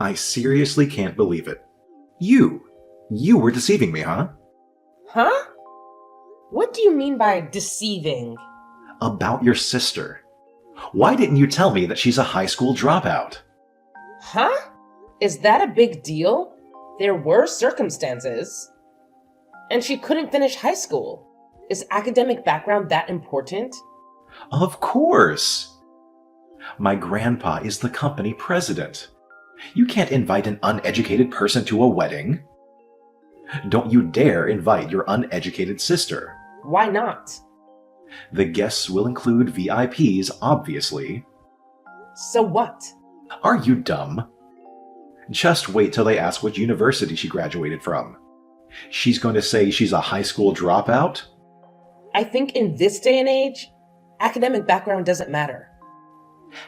I seriously can't believe it. You! You were deceiving me, huh? Huh? What do you mean by deceiving? About your sister. Why didn't you tell me that she's a high school dropout? Huh? Is that a big deal? There were circumstances. And she couldn't finish high school. Is academic background that important? Of course! My grandpa is the company president. You can't invite an uneducated person to a wedding. Don't you dare invite your uneducated sister. Why not? The guests will include VIPs, obviously. So what? Are you dumb? Just wait till they ask what university she graduated from. She's going to say she's a high school dropout? I think in this day and age, academic background doesn't matter.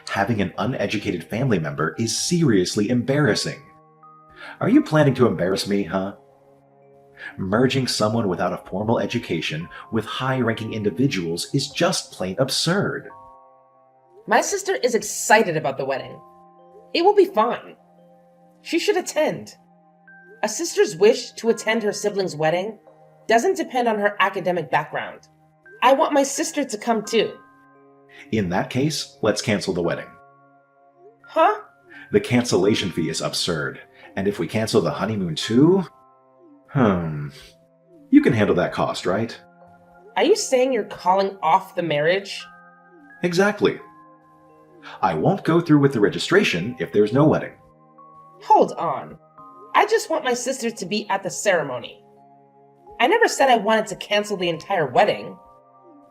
Having an uneducated family member is seriously embarrassing. Are you planning to embarrass me, huh? Merging someone without a formal education with high-ranking individuals is just plain absurd. My sister is excited about the wedding. It will be fine. She should attend. A sister's wish to attend her sibling's wedding doesn't depend on her academic background. I want my sister to come too. In that case, let's cancel the wedding. Huh? The cancellation fee is absurd, and if we cancel the honeymoon too... You can handle that cost, right? Are you saying you're calling off the marriage? Exactly. I won't go through with the registration if there's no wedding. Hold on. I just want my sister to be at the ceremony. I never said I wanted to cancel the entire wedding.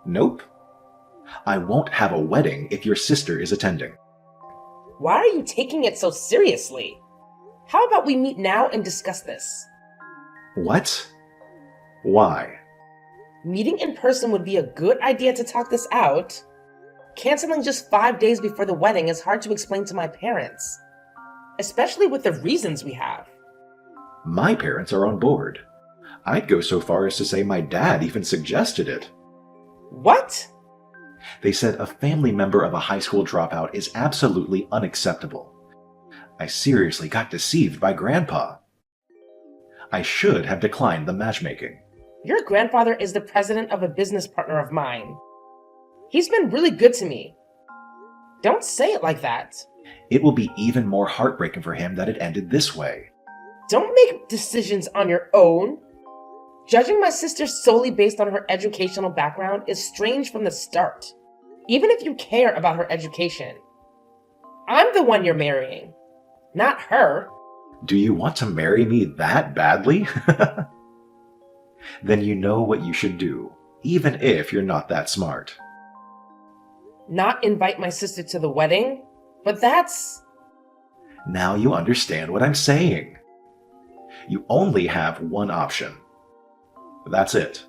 Nope. I won't have a wedding if your sister is attending. Why are you taking it so seriously? How about we meet now and discuss this? What? Why? Meeting in person would be a good idea to talk this out. Canceling just 5 days before the wedding is hard to explain to my parents, especially with the reasons we have. My parents are on board. I'd go so far as to say my dad even suggested it. What? They said a family member of a high school dropout is absolutely unacceptable. I seriously got deceived by Grandpa. I should have declined the matchmaking. Your grandfather is the president of a business partner of mine. He's been really good to me. Don't say it like that. It will be even more heartbreaking for him that it ended this way. Don't make decisions on your own. Judging my sister solely based on her educational background is strange from the start, even if you care about her education. I'm the one you're marrying, not her. Do you want to marry me that badly? Then you know what you should do, even if you're not that smart. Not invite my sister to the wedding? But that's... Now you understand what I'm saying. You only have one option. That's it.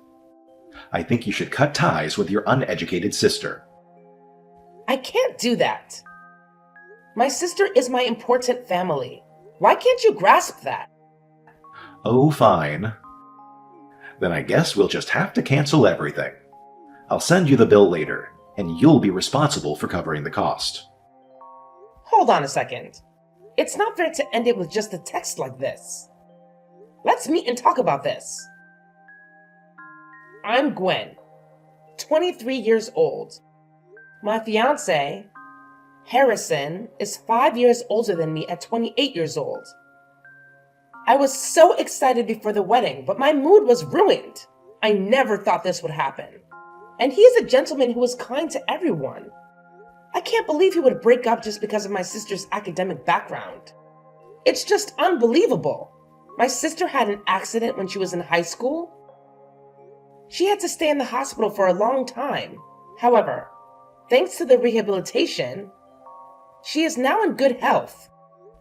I think you should cut ties with your uneducated sister. I can't do that. My sister is my important family. Why can't you grasp that? Oh, fine. Then I guess we'll just have to cancel everything. I'll send you the bill later, and you'll be responsible for covering the cost. Hold on a second. It's not fair to end it with just a text like this. Let's meet and talk about this. I'm Gwen, 23 years old. My fiancé, Harrison, is 5 years older than me at 28 years old. I was so excited before the wedding, but my mood was ruined. I never thought this would happen. And he is a gentleman who is kind to everyone. I can't believe he would break up just because of my sister's academic background. It's just unbelievable. My sister had an accident when she was in high school. She had to stay in the hospital for a long time. However, thanks to the rehabilitation, she is now in good health.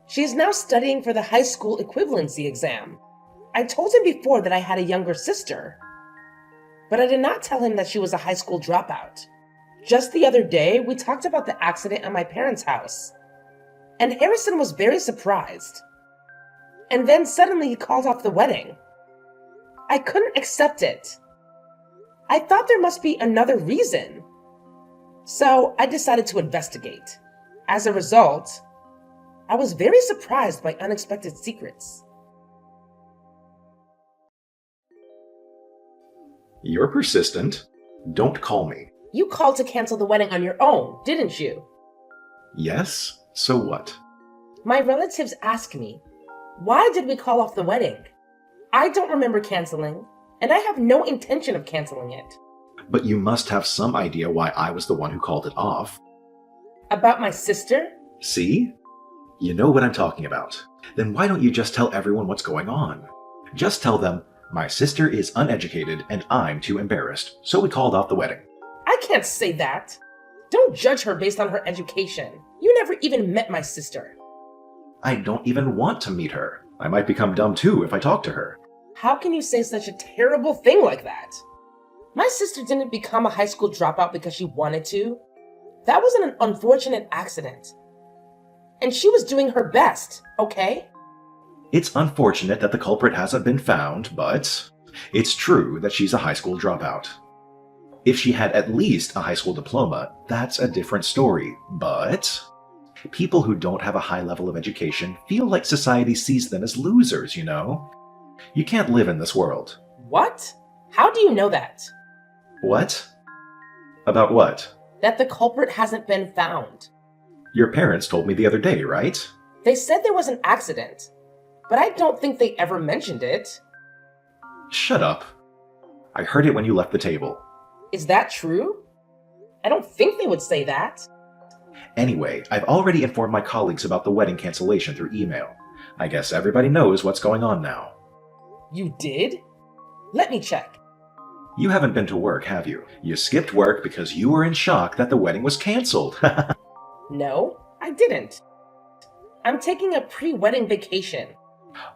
She is now studying for the high school equivalency exam. I told him before that I had a younger sister, but I did not tell him that she was a high school dropout. Just the other day, we talked about the accident at my parents' house, and Harrison was very surprised. And then suddenly he called off the wedding. I couldn't accept it. I thought there must be another reason. So I decided to investigate. As a result, I was very surprised by unexpected secrets. You're persistent. Don't call me. You called to cancel the wedding on your own, didn't you? Yes? So what? My relatives asked me, why did we call off the wedding? I don't remember canceling, and I have no intention of canceling it. But you must have some idea why I was the one who called it off. About my sister? See? You know what I'm talking about. Then why don't you just tell everyone what's going on? Just tell them, my sister is uneducated and I'm too embarrassed, so we called off the wedding. I can't say that. Don't judge her based on her education. You never even met my sister. I don't even want to meet her. I might become dumb too if I talk to her. How can you say such a terrible thing like that? My sister didn't become a high school dropout because she wanted to. That was an unfortunate accident. And she was doing her best, okay? It's unfortunate that the culprit hasn't been found, but it's true that she's a high school dropout. If she had at least a high school diploma, that's a different story, but people who don't have a high level of education feel like society sees them as losers, you know? You can't live in this world. What? How do you know that? What? About what? That the culprit hasn't been found. Your parents told me the other day, right? They said there was an accident, but I don't think they ever mentioned it. Shut up. I heard it when you left the table. Is that true? I don't think they would say that. Anyway, I've already informed my colleagues about the wedding cancellation through email. I guess everybody knows what's going on now. You did? Let me check. You haven't been to work, have you? You skipped work because you were in shock that the wedding was canceled. No, I didn't. I'm taking a pre-wedding vacation.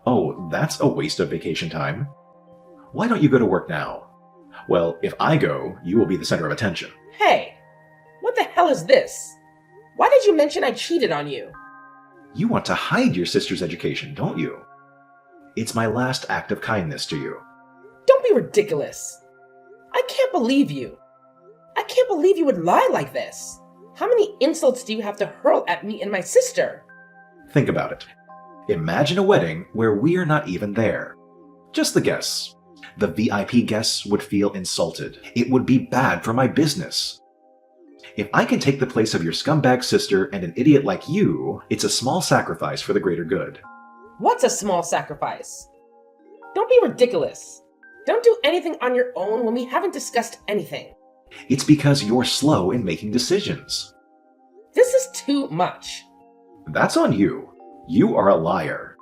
Oh, that's a waste of vacation time. Why don't you go to work now? Well, if I go, you will be the center of attention. Hey, what the hell is this? Why did you mention I cheated on you? You want to hide your sister's education, don't you? It's my last act of kindness to you. Don't be ridiculous. I can't believe you. I can't believe you would lie like this. How many insults do you have to hurl at me and my sister? Think about it. Imagine a wedding where we're not even there. Just the guests. The VIP guests would feel insulted. It would be bad for my business. If I can take the place of your scumbag sister and an idiot like you, it's a small sacrifice for the greater good. What's a small sacrifice? Don't be ridiculous. Don't do anything on your own when we haven't discussed anything. It's because you're slow in making decisions. This is too much. That's on you. You are a liar.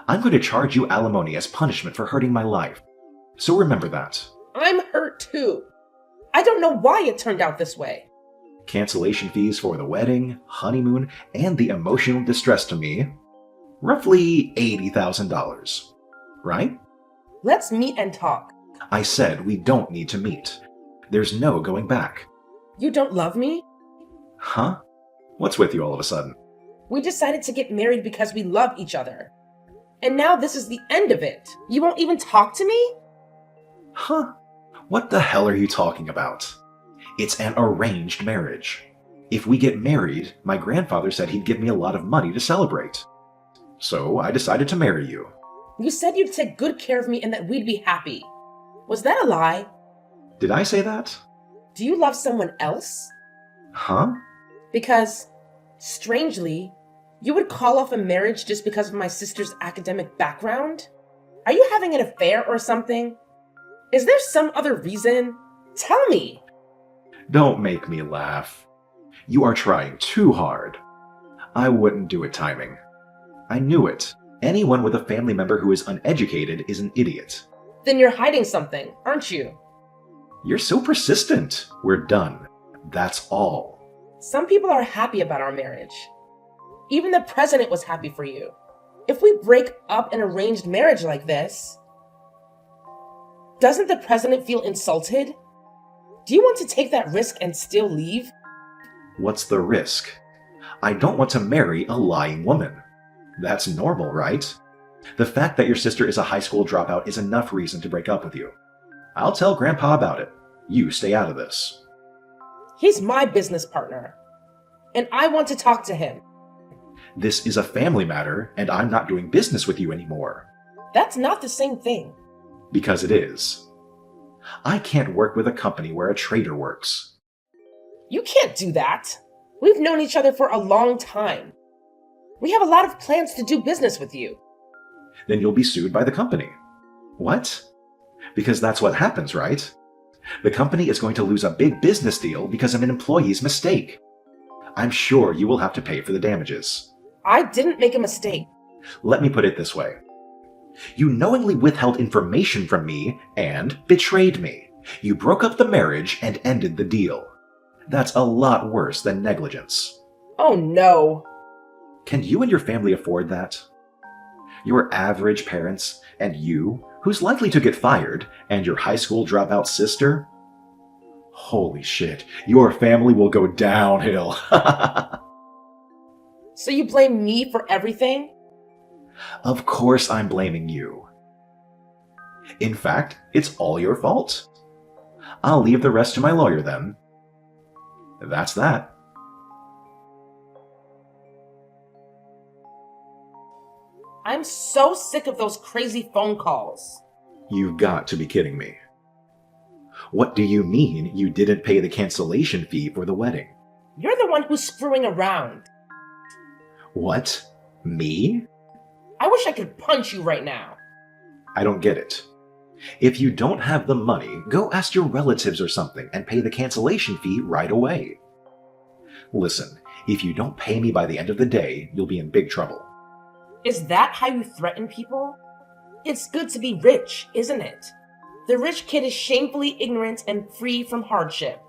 I'm going to charge you alimony as punishment for hurting my life. So remember that. I'm hurt too. I don't know why it turned out this way. Cancellation fees for the wedding, honeymoon, and the emotional distress to me. Roughly $80,000. Right? Let's meet and talk. I said we don't need to meet. There's no going back. You don't love me? Huh? What's with you all of a sudden? We decided to get married because we love each other. And now this is the end of it. You won't even talk to me? Huh? What the hell are you talking about? It's an arranged marriage. If we get married, my grandfather said he'd give me a lot of money to celebrate. So I decided to marry you. You said you'd take good care of me and that we'd be happy. Was that a lie? Did I say that? Do you love someone else? Huh? Because, strangely, you would call off a marriage just because of my sister's academic background? Are you having an affair or something? Is there some other reason? Tell me! Don't make me laugh. You are trying too hard. I wouldn't do it timing. I knew it. Anyone with a family member who is uneducated is an idiot. Then you're hiding something, aren't you? You're so persistent. We're done. That's all. Some people are happy about our marriage. Even the president was happy for you. If we break up an arranged marriage like this, doesn't the president feel insulted? Do you want to take that risk and still leave? What's the risk? I don't want to marry a lying woman. That's normal, right? The fact that your sister is a high school dropout is enough reason to break up with you. I'll tell Grandpa about it. You stay out of this. He's my business partner, and I want to talk to him. This is a family matter, and I'm not doing business with you anymore. That's not the same thing. Because it is. I can't work with a company where a traitor works. You can't do that. We've known each other for a long time. We have a lot of plans to do business with you. Then you'll be sued by the company. What? Because that's what happens, right? The company is going to lose a big business deal because of an employee's mistake. I'm sure you will have to pay for the damages. I didn't make a mistake. Let me put it this way. You knowingly withheld information from me and betrayed me. You broke up the marriage and ended the deal. That's a lot worse than negligence. Oh no. Can you and your family afford that? Your average parents, and you, who's likely to get fired, and your high school dropout sister? Holy shit, your family will go downhill. So you blame me for everything? Of course I'm blaming you. In fact, it's all your fault. I'll leave the rest to my lawyer then. That's that. I'm so sick of those crazy phone calls. You've got to be kidding me. What do you mean you didn't pay the cancellation fee for the wedding? You're the one who's screwing around. What? Me? I wish I could punch you right now. I don't get it. If you don't have the money, go ask your relatives or something and pay the cancellation fee right away. Listen, if you don't pay me by the end of the day, you'll be in big trouble. Is that how you threaten people? It's good to be rich, isn't it? The rich kid is shamefully ignorant and free from hardship.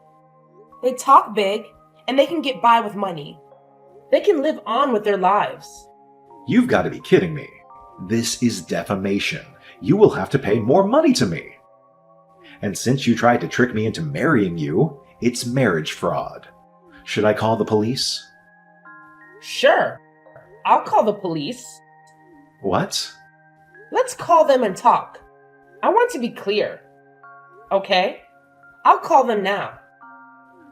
They talk big, and they can get by with money. They can live on with their lives. You've got to be kidding me. This is defamation. You will have to pay more money to me. And since you tried to trick me into marrying you, it's marriage fraud. Should I call the police? Sure. I'll call the police. What? Let's call them and talk. I want to be clear. Okay? I'll call them now.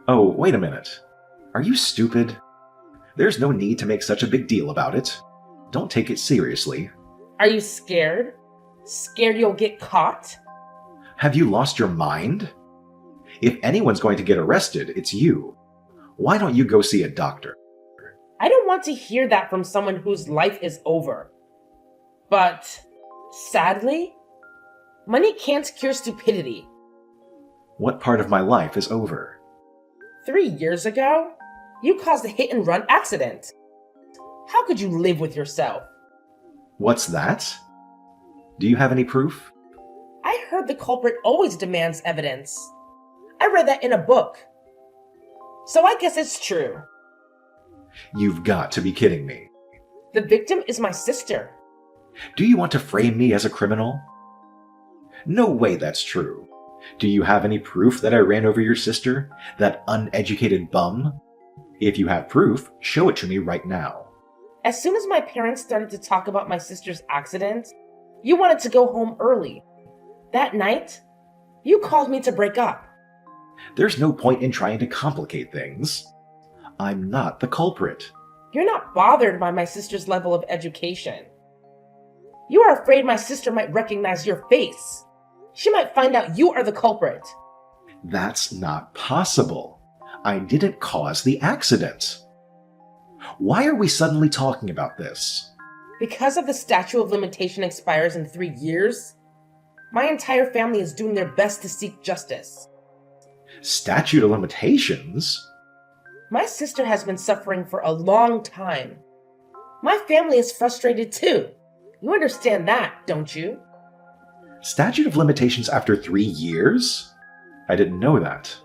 Oh, wait a minute. Are you stupid? There's no need to make such a big deal about it. Don't take it seriously. Are you scared? Scared you'll get caught? Have you lost your mind? If anyone's going to get arrested, it's you. Why don't you go see a doctor? I don't want to hear that from someone whose life is over. But, sadly, money can't cure stupidity. What part of my life is over? 3 years ago, you caused a hit-and-run accident. How could you live with yourself? What's that? Do you have any proof? I heard the culprit always demands evidence. I read that in a book. So I guess it's true. You've got to be kidding me. The victim is my sister. Do you want to frame me as a criminal? No way that's true. Do you have any proof that I ran over your sister? That uneducated bum? If you have proof, show it to me right now. As soon as my parents started to talk about my sister's accident, you wanted to go home early. That night, you called me to break up. There's no point in trying to complicate things. I'm not the culprit. You're not bothered by my sister's level of education. You are afraid my sister might recognize your face. She might find out you are the culprit. That's not possible. I didn't cause the accident. Why are we suddenly talking about this? Because of the statute of limitation expires in 3 years, my entire family is doing their best to seek justice. Statute of limitations? My sister has been suffering for a long time. My family is frustrated too. You understand that, don't you? Statute of limitations after 3 years? I didn't know that.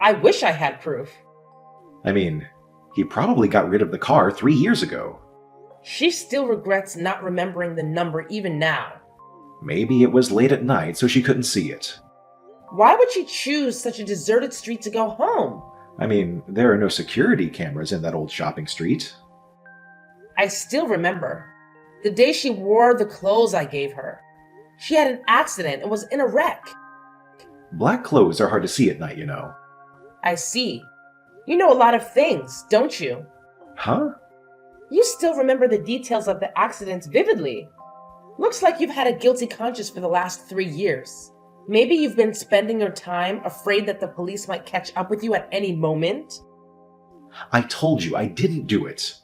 I wish I had proof. I mean, he probably got rid of the car 3 years ago. She still regrets not remembering the number even now. Maybe it was late at night, so she couldn't see it. Why would she choose such a deserted street to go home? I mean, there are no security cameras in that old shopping street. I still remember. The day she wore the clothes I gave her. She had an accident and was in a wreck. Black clothes are hard to see at night, you know. I see. You know a lot of things, don't you? Huh? You still remember the details of the accident vividly. Looks like you've had a guilty conscience for the last 3 years. Maybe you've been spending your time afraid that the police might catch up with you at any moment? I told you I didn't do it.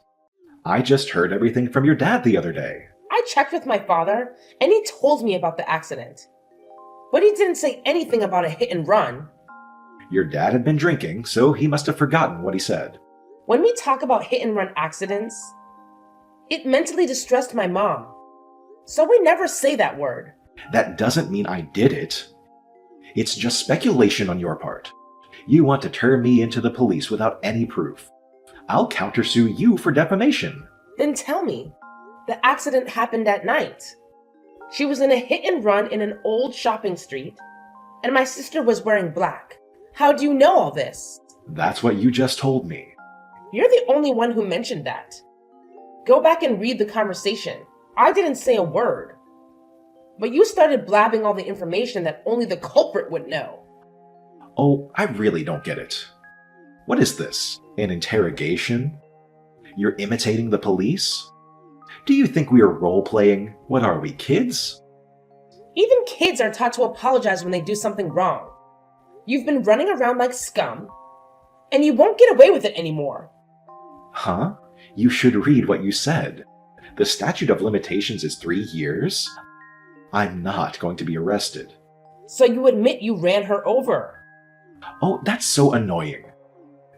I just heard everything from your dad the other day. I checked with my father, and he told me about the accident. But he didn't say anything about a hit and run. Your dad had been drinking, so he must have forgotten what he said. When we talk about hit and run accidents, it mentally distressed my mom. So we never say that word. That doesn't mean I did it. It's just speculation on your part. You want to turn me into the police without any proof. I'll countersue you for defamation. Then tell me, the accident happened at night. She was in a hit and run in an old shopping street, and my sister was wearing black. How do you know all this? That's what you just told me. You're the only one who mentioned that. Go back and read the conversation. I didn't say a word. But you started blabbing all the information that only the culprit would know. Oh, I really don't get it. What is this? An interrogation? You're imitating the police? Do you think we are role-playing? What are we, kids? Even kids are taught to apologize when they do something wrong. You've been running around like scum, and you won't get away with it anymore. Huh? You should read what you said. The statute of limitations is 3 years? I'm not going to be arrested. So you admit you ran her over. Oh, that's so annoying.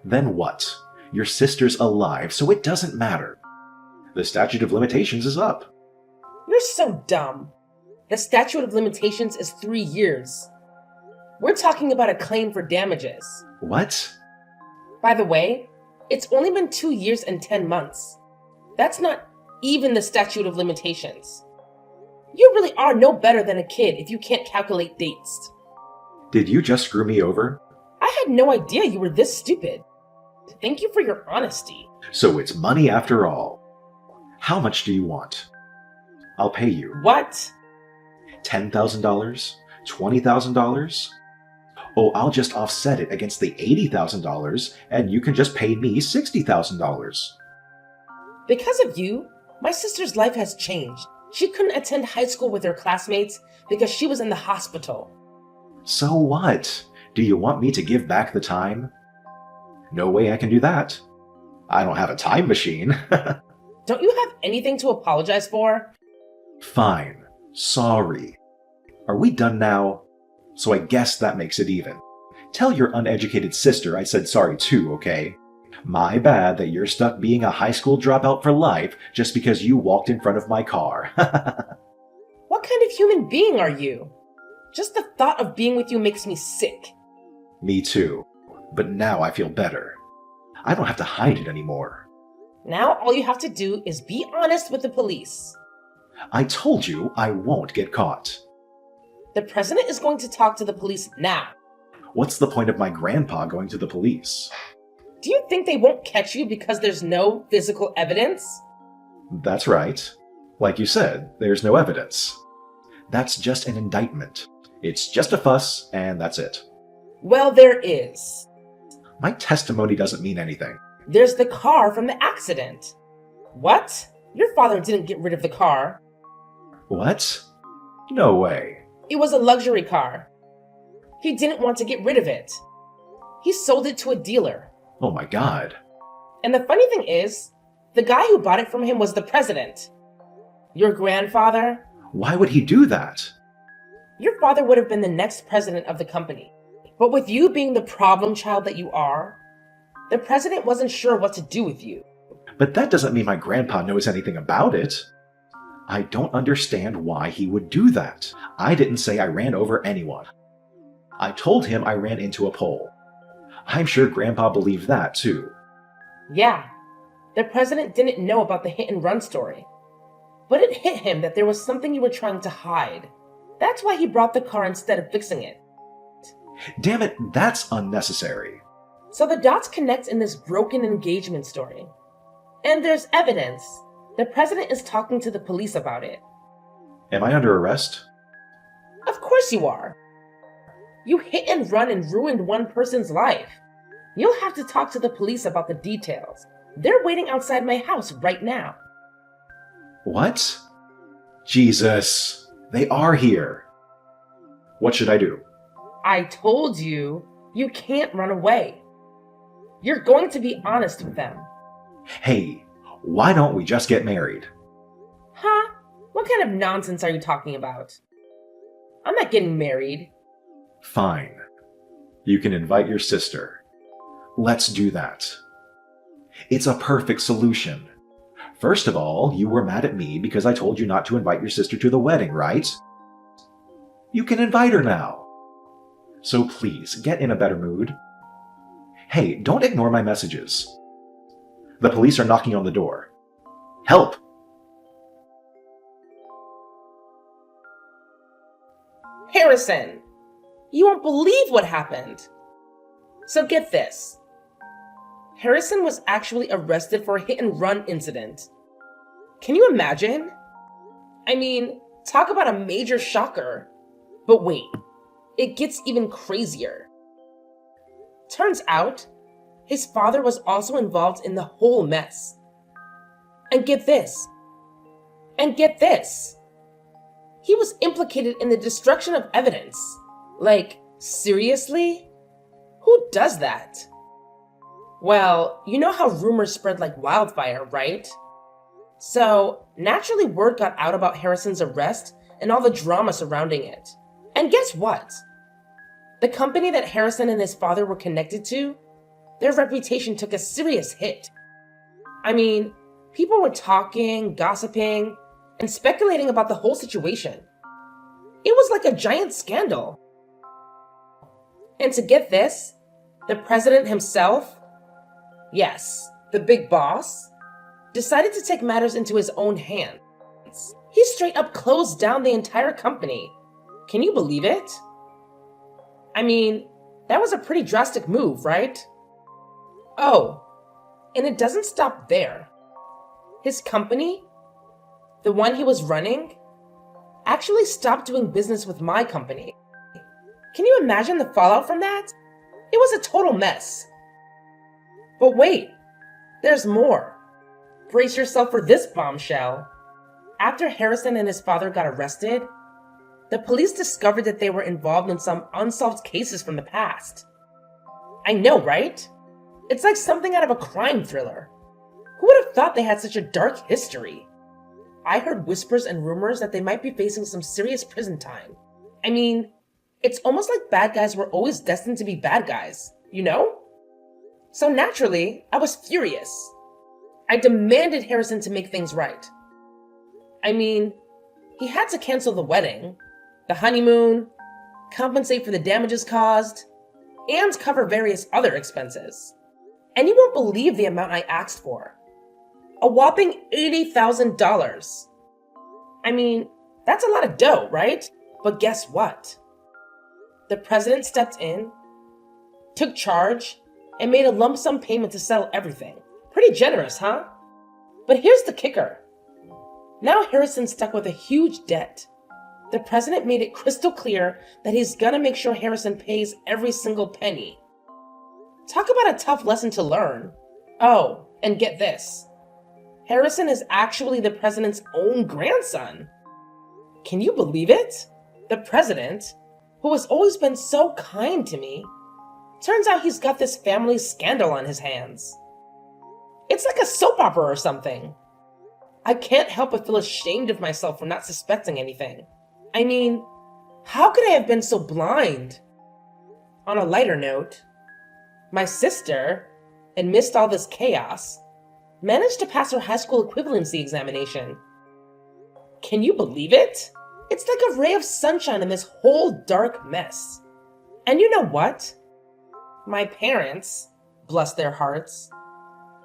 Then what? Your sister's alive, so it doesn't matter. The statute of limitations is up. You're so dumb. The statute of limitations is 3 years. We're talking about a claim for damages. What? By the way, it's only been 2 years and 10 months. That's not even the statute of limitations. You really are no better than a kid if you can't calculate dates. Did you just screw me over? I had no idea you were this stupid. Thank you for your honesty. So it's money after all. How much do you want? I'll pay you. What? $10,000? $20,000? Oh, I'll just offset it against the $80,000 and you can just pay me $60,000. Because of you, my sister's life has changed. She couldn't attend high school with her classmates because she was in the hospital. So what? Do you want me to give back the time? No way I can do that. I don't have a time machine. Don't you have anything to apologize for? Fine. Sorry. Are we done now? So I guess that makes it even. Tell your uneducated sister I said sorry too, okay? My bad that you're stuck being a high school dropout for life just because you walked in front of my car. What kind of human being are you? Just the thought of being with you makes me sick. Me too. But now I feel better. I don't have to hide it anymore. Now all you have to do is be honest with the police. I told you I won't get caught. The president is going to talk to the police now. What's the point of my grandpa going to the police? Do you think they won't catch you because there's no physical evidence? That's right. Like you said, there's no evidence. That's just an indictment. It's just a fuss, and that's it. Well, there is. My testimony doesn't mean anything. There's the car from the accident. What? Your father didn't get rid of the car. What? No way. It was a luxury car. He didn't want to get rid of it. He sold it to a dealer. Oh my god. And the funny thing is, the guy who bought it from him was the president. Your grandfather? Why would he do that? Your father would have been the next president of the company. But with you being the problem child that you are, the president wasn't sure what to do with you. But that doesn't mean my grandpa knows anything about it. I don't understand why he would do that. I didn't say I ran over anyone. I told him I ran into a pole. I'm sure Grandpa believed that too. Yeah, the president didn't know about the hit and run story. But it hit him that there was something you were trying to hide. That's why he brought the car instead of fixing it. Damn it, that's unnecessary. So the dots connect in this broken engagement story. And there's evidence. The president is talking to the police about it. Am I under arrest? Of course you are. You hit and run and ruined one person's life. You'll have to talk to the police about the details. They're waiting outside my house right now. What? Jesus, they are here. What should I do? I told you, you can't run away. You're going to be honest with them. Hey, why don't we just get married? Huh? What kind of nonsense are you talking about? I'm not getting married. Fine. You can invite your sister. Let's do that. It's a perfect solution. First of all, you were mad at me because I told you not to invite your sister to the wedding, right? You can invite her now. So please, get in a better mood. Hey, don't ignore my messages. The police are knocking on the door. Help! Harrison, you won't believe what happened. So get this. Harrison was actually arrested for a hit-and-run incident. Can you imagine? I mean, talk about a major shocker. But wait, it gets even crazier. Turns out, his father was also involved in the whole mess. And get this. He was implicated in the destruction of evidence. Like, seriously? Who does that? Well, you know how rumors spread like wildfire, right? So, naturally word got out about Harrison's arrest and all the drama surrounding it. And guess what? The company that Harrison and his father were connected to, their reputation took a serious hit. I mean, people were talking, gossiping, and speculating about the whole situation. It was like a giant scandal. And to get this, the president himself, yes, the big boss, decided to take matters into his own hands. He straight up closed down the entire company. Can you believe it? I mean, that was a pretty drastic move, right? Oh, and it doesn't stop there. His company, the one he was running, actually stopped doing business with my company. Can you imagine the fallout from that? It was a total mess. But wait, there's more. Brace yourself for this bombshell. After Harrison and his father got arrested, the police discovered that they were involved in some unsolved cases from the past. I know, right? It's like something out of a crime thriller. Who would have thought they had such a dark history? I heard whispers and rumors that they might be facing some serious prison time. I mean, it's almost like bad guys were always destined to be bad guys, you know? So naturally, I was furious. I demanded Harrison to make things right. I mean, he had to cancel the wedding, the honeymoon, compensate for the damages caused, and cover various other expenses. And you won't believe the amount I asked for. A whopping $80,000. I mean, that's a lot of dough, right? But guess what? The president stepped in, took charge, and made a lump sum payment to settle everything. Pretty generous, huh? But here's the kicker. Now Harrison's stuck with a huge debt. The president made it crystal clear that he's gonna make sure Harrison pays every single penny. Talk about a tough lesson to learn. Oh, and get this. Harrison is actually the president's own grandson. Can you believe it? The president, who has always been so kind to me, turns out he's got this family scandal on his hands. It's like a soap opera or something. I can't help but feel ashamed of myself for not suspecting anything. I mean, how could I have been so blind? On a lighter note, my sister, amidst all this chaos, managed to pass her high school equivalency examination. Can you believe it? It's like a ray of sunshine in this whole dark mess. And you know what? My parents, bless their hearts,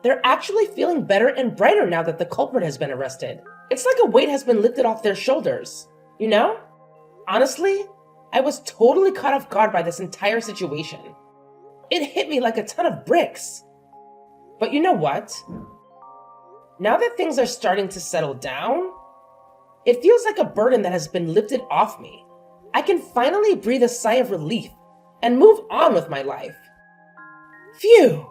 they're actually feeling better and brighter now that the culprit has been arrested. It's like a weight has been lifted off their shoulders, you know? Honestly, I was totally caught off guard by this entire situation. It hit me like a ton of bricks. But you know what? Now that things are starting to settle down, it feels like a burden that has been lifted off me. I can finally breathe a sigh of relief and move on with my life. Phew!